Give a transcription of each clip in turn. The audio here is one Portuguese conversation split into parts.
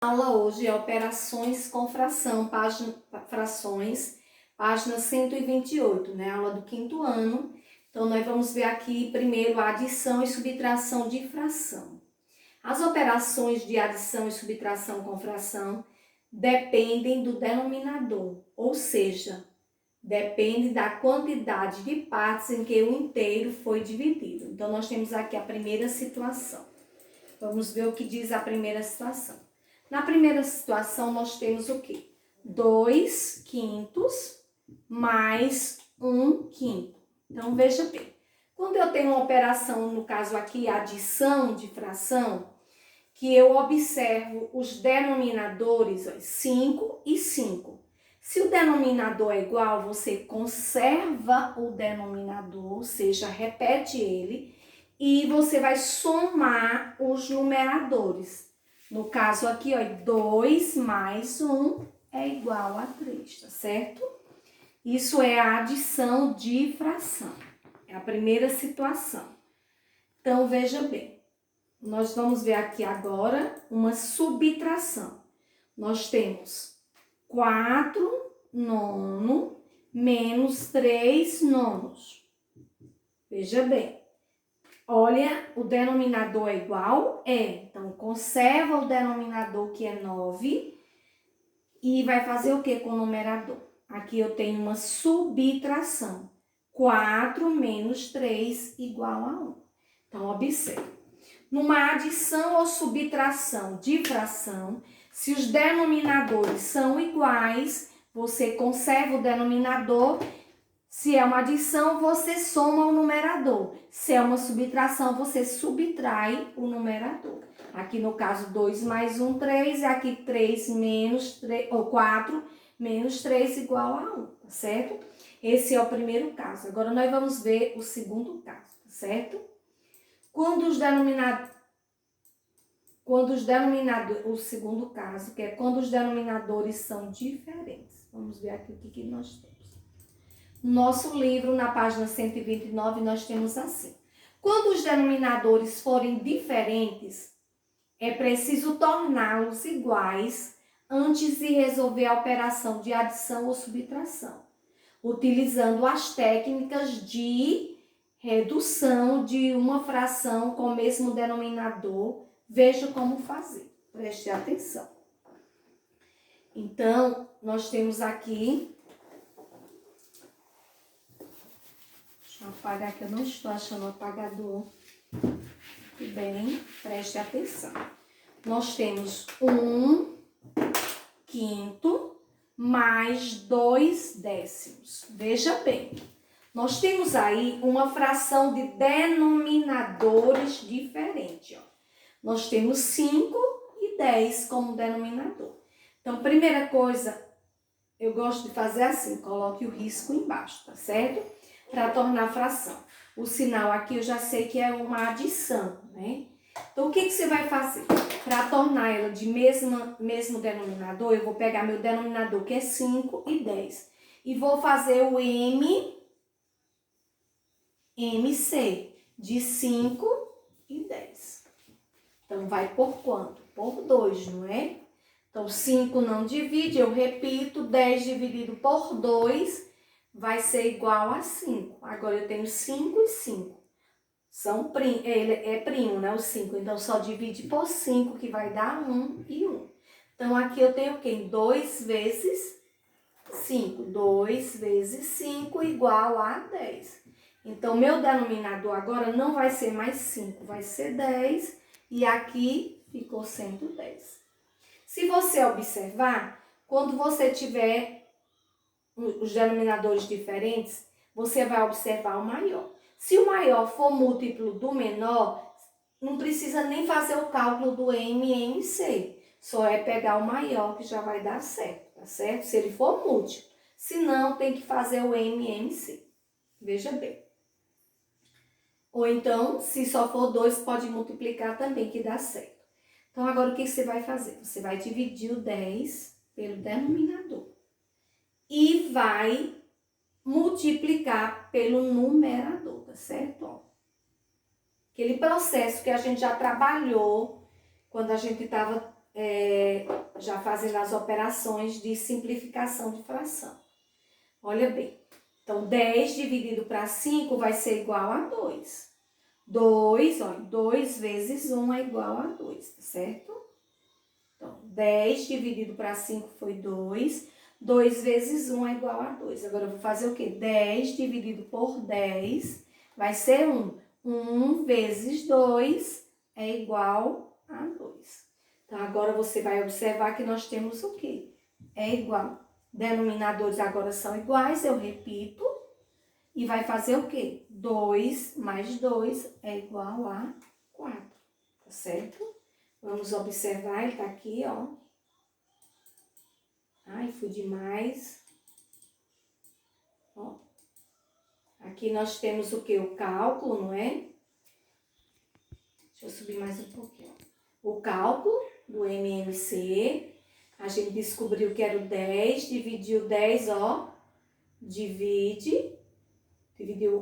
Aula hoje é operações com fração, página 128, né? Aula do 5º ano. Então, nós vamos ver aqui primeiro a adição e subtração de fração. As operações de adição e subtração com fração dependem do denominador, ou seja, depende da quantidade de partes em que o inteiro foi dividido. Então, nós temos aqui a primeira situação. Vamos ver o que diz a primeira situação. Na primeira situação, nós temos o quê? 2/5 mais 1/5. Então, veja bem. Quando eu tenho uma operação, no caso aqui, adição de fração, que eu observo os denominadores, 5 e 5. Se o denominador é igual, você conserva o denominador, ou seja, repete ele, e você vai somar os numeradores. No caso aqui, ó, 2 mais 1 é igual a 3, tá certo? Isso é a adição de fração. É a primeira situação. Então, veja bem. Nós vamos ver aqui agora uma subtração. Nós temos 4/9 menos 3/9. Veja bem. Olha, o denominador é igual? É. Então, conserva o denominador, que é 9, e vai fazer o que com o numerador? Aqui eu tenho uma subtração. 4 menos 3 igual a 1. Então, observe. Numa adição ou subtração de fração, se os denominadores são iguais, você conserva o denominador. Se é uma adição, você soma o numerador. Se é uma subtração, você subtrai o numerador. Aqui no caso, 2 mais 1, 3. E aqui 3 menos 3, ou 4 menos 3 igual a 1, tá certo? Esse é o primeiro caso. Agora, nós vamos ver o segundo caso, tá certo? O segundo caso, que é quando os denominadores são diferentes. Vamos ver aqui o que nós temos. No nosso livro, na página 129, nós temos assim. Quando os denominadores forem diferentes, é preciso torná-los iguais antes de resolver a operação de adição ou subtração, utilizando as técnicas de redução de uma fração com o mesmo denominador. Veja como fazer. Preste atenção. Então, nós temos aqui... Deixa eu apagar, que eu não estou achando o apagador. Muito bem, preste atenção. Nós temos 1/5 mais 2/10. Veja bem, nós temos aí uma fração de denominadores diferentes, ó. Nós temos 5 e 10 como denominador. Então, primeira coisa, eu gosto de fazer assim, coloque o risco embaixo, tá certo? Para tornar fração. O sinal aqui eu já sei que é uma adição, né? Então, o que você vai fazer? Para tornar ela de mesmo denominador, eu vou pegar meu denominador, que é 5 e 10. E vou fazer o MC, de 5 e 10. Então, vai por quanto? Por 2, não é? Então, 5 não divide, eu repito, 10 dividido por 2 vai ser igual a 5. Agora, eu tenho 5 e 5. Ele é primo, né? O 5. Então, só divide por 5, que vai dar 1 e 1. Então, aqui eu tenho o quê? 2 vezes 5. 2 vezes 5 igual a 10. Então, meu denominador agora não vai ser mais 5, vai ser 10. E aqui ficou 110. Se você observar, quando você tiver os denominadores diferentes, você vai observar o maior. Se o maior for múltiplo do menor, não precisa nem fazer o cálculo do MC. Só é pegar o maior que já vai dar certo, tá certo? Se ele for múltiplo. Se não, tem que fazer o MC. Veja bem. Ou então, se só for 2, pode multiplicar também, que dá certo. Então, agora o que você vai fazer? Você vai dividir o 10 pelo denominador. E vai multiplicar pelo numerador, tá certo? Ó, aquele processo que a gente já trabalhou quando a gente estava já fazendo as operações de simplificação de fração. Olha bem, então 10 dividido para 5 vai ser igual a 2. 2, olha, 2 vezes 1 é igual a 2, tá certo? Então, 10 dividido para 5 foi 2. 2 vezes 1 é igual a 2. Agora, eu vou fazer o quê? 10 dividido por 10 vai ser 1. 1 vezes 2 é igual a 2. Então, agora você vai observar que nós temos o quê? É igual. Denominadores agora são iguais, eu repito. E vai fazer o quê? 2 mais 2 é igual a 4, tá certo? Vamos observar, ele tá aqui, ó. Ai, fui demais. Ó. Aqui nós temos o quê? O cálculo, não é? Deixa eu subir mais um pouquinho. O cálculo do MMC. A gente descobriu que era o 10, dividiu 10, ó. Dividiu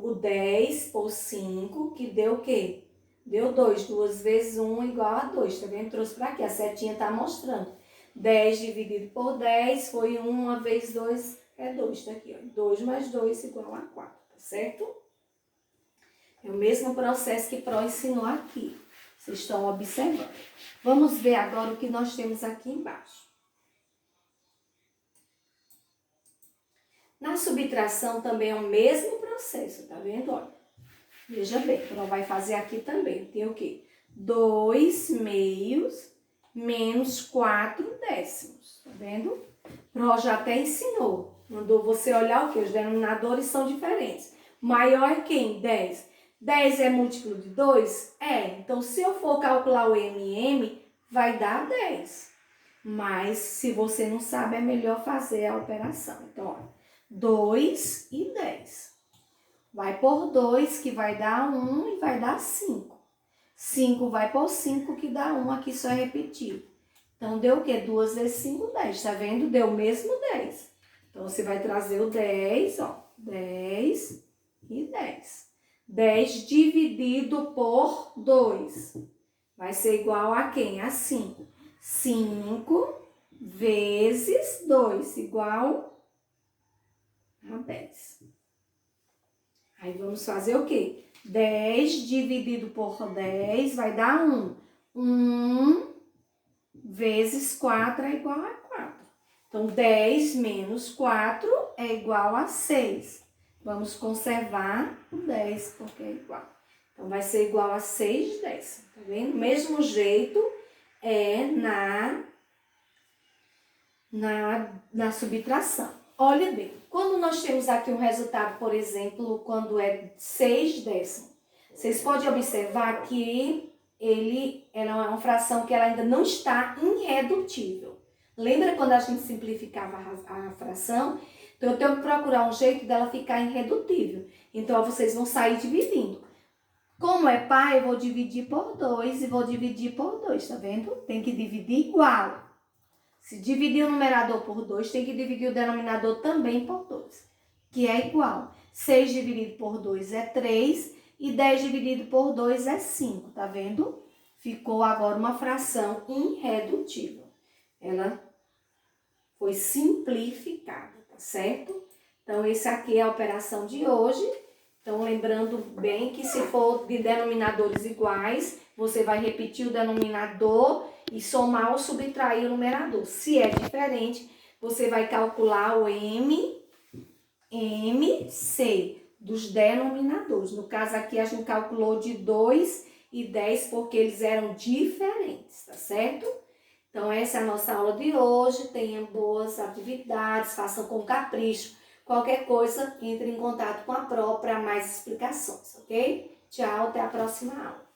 o 10 por 5, que deu o quê? Deu 2. 2 vezes 1 igual a 2, tá vendo? Trouxe pra aqui, a setinha tá mostrando. 10 dividido por 10 foi 1, 1 vezes 2 é 2, tá aqui, ó. 2 mais 2 igual a 4, tá certo? É o mesmo processo que Pro ensinou aqui. Vocês estão observando. Vamos ver agora o que nós temos aqui embaixo. Na subtração também é o mesmo processo, tá vendo? Olha, veja bem, Pro vai fazer aqui também. Tem o quê? 2 meios menos 4 décimos, tá vendo? Pro já até ensinou. Mandou você olhar o quê? Os denominadores são diferentes. Maior é quem? 10. 10 é múltiplo de 2? É. Então, se eu for calcular o MM, vai dar 10. Mas, se você não sabe, é melhor fazer a operação. Então, olha. 2 e 10. Vai por 2, que vai dar 1 e vai dar 5. 5 vai por 5, que dá 1, aqui só é repetir. Então, deu o quê? 2 vezes 5, 10. Tá vendo? Deu o mesmo 10. Então, você vai trazer o 10, ó. 10 e 10. 10 dividido por 2. Vai ser igual a quem? A 5. 5 vezes 2, igual a 10. Aí, vamos fazer o quê? 10 dividido por 10 vai dar 1. 1 vezes 4 é igual a 4. Então, 10 menos 4 é igual a 6. Vamos conservar o 10, porque é igual. Então, vai ser igual a 6 décimos, tá vendo? Mesmo jeito é na subtração. Olha bem, quando nós temos aqui um resultado, por exemplo, quando é 6 décimos, vocês podem observar que ela é uma fração que ela ainda não está irredutível. Lembra quando a gente simplificava a fração? Então, eu tenho que procurar um jeito dela ficar irredutível. Então, vocês vão sair dividindo. Como é par, eu vou dividir por 2 e vou dividir por 2, tá vendo? Tem que dividir igual. Se dividir o numerador por 2, tem que dividir o denominador também por 2, que é igual. 6 dividido por 2 é 3 e 10 dividido por 2 é 5, tá vendo? Ficou agora uma fração irredutível. Ela foi simplificada, tá certo? Então, esse aqui é a operação de hoje. Então, lembrando bem que se for de denominadores iguais, você vai repetir o denominador e somar ou subtrair o numerador. Se é diferente, você vai calcular o MC dos denominadores. No caso aqui, a gente calculou de 2 e 10 porque eles eram diferentes, tá certo? Então, essa é a nossa aula de hoje. Tenham boas atividades, façam com capricho. Qualquer coisa, entre em contato com a Pro para mais explicações, ok? Tchau, até a próxima aula.